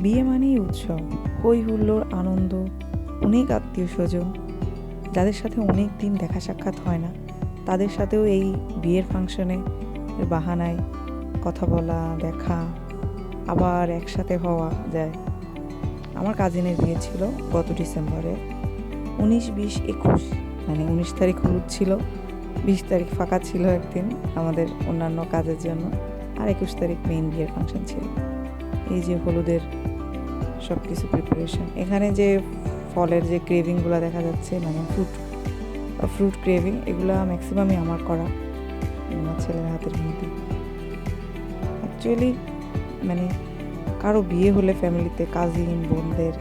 বিয়ে মানেই উৎসব, হই হুল্লোড়, আনন্দ, অনেক আত্মীয় স্বজন যাদের সাথে অনেক দিন দেখা সাক্ষাৎ হয় না, তাদের সাথেও এই বিয়ের ফাংশনে বাহানায় কথা বলা, দেখা, আবার একসাথে হওয়া যায়। আমার কাজিনের বিয়ে ছিল গত ডিসেম্বরে, 19, 20, 21, মানে 19 তারিখ হলুদ ছিল, 20 তারিখ ফাঁকা ছিল একদিন আমাদের অন্যান্য কাজের জন্য, আর 21 তারিখ মেইন বিয়ের ফাংশন ছিল। এই যে হলুদের সব কিছু প্রিপারেশন, এখানে যে ফলের যে ক্রেভিংগুলো দেখা যাচ্ছে, মানে ফ্রুট ক্রেভিং, এগুলো ম্যাক্সিমামই আমার করা, আমার ছেলের হাতের মধ্যে। অ্যাকচুয়ালি মানে কারো বিয়ে হলে ফ্যামিলিতে কাজিন বোনদের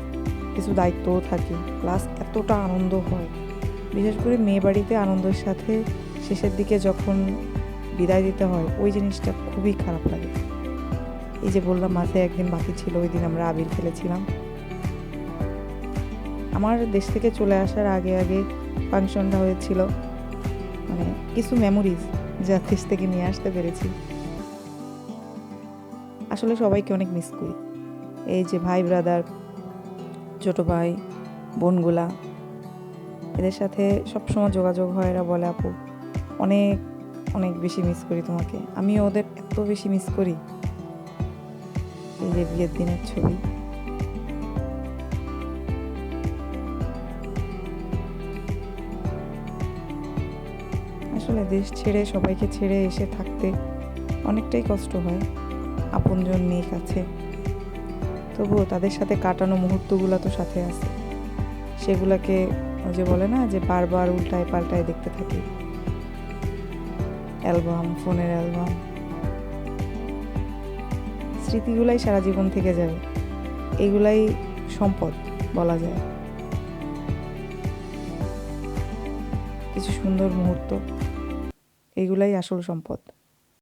কিছু দায়িত্বও থাকে, প্লাস এতটা আনন্দ হয়, বিশেষ করে মেয়ে বাড়িতে আনন্দের সাথে শেষের দিকে যখন বিদায় দিতে হয়, ওই জিনিসটা খুবই খারাপ লাগে। এই যে বললাম মাঝে একদিন বাকি ছিল, ওই দিন আমরা আবির খেলেছিলাম। আমার দেশ থেকে চলে আসার আগে আগে ফাংশনটা হয়েছিল, মানে কিছু মেমোরিজ যা দেশ থেকে নিয়ে আসতে পেরেছি। আসলে সবাইকে অনেক মিস করি, এই যে ভাই ব্রাদার, ছোট ভাই বোনগুলা, এদের সাথে সবসময় যোগাযোগ হয়। এরা বলে, আপু অনেক অনেক বেশি মিস করি তোমাকে। আমিও ওদের এত বেশি মিস করি। এই যে বিয়ের দিনের ছবি, আসলে দেশ ছেড়ে সবাইকে ছেড়ে এসে থাকতে অনেকটাই কষ্ট হয়, আপনজন নেই কাছে, তবুও তাদের সাথে কাটানো মুহূর্তগুলো তো সাথে আছে, সেগুলোকে ওই যে বলে না যে বারবার উল্টায় পাল্টায় দেখতে থাকি, অ্যালবাম, ফোনের অ্যালবাম, স্মৃতিগুলাই সারা জীবন থেকে যাবে। এগুলাই সম্পদ বলা যায়, কিছু সুন্দর মুহূর্ত, এগুলাই আসল সম্পদ।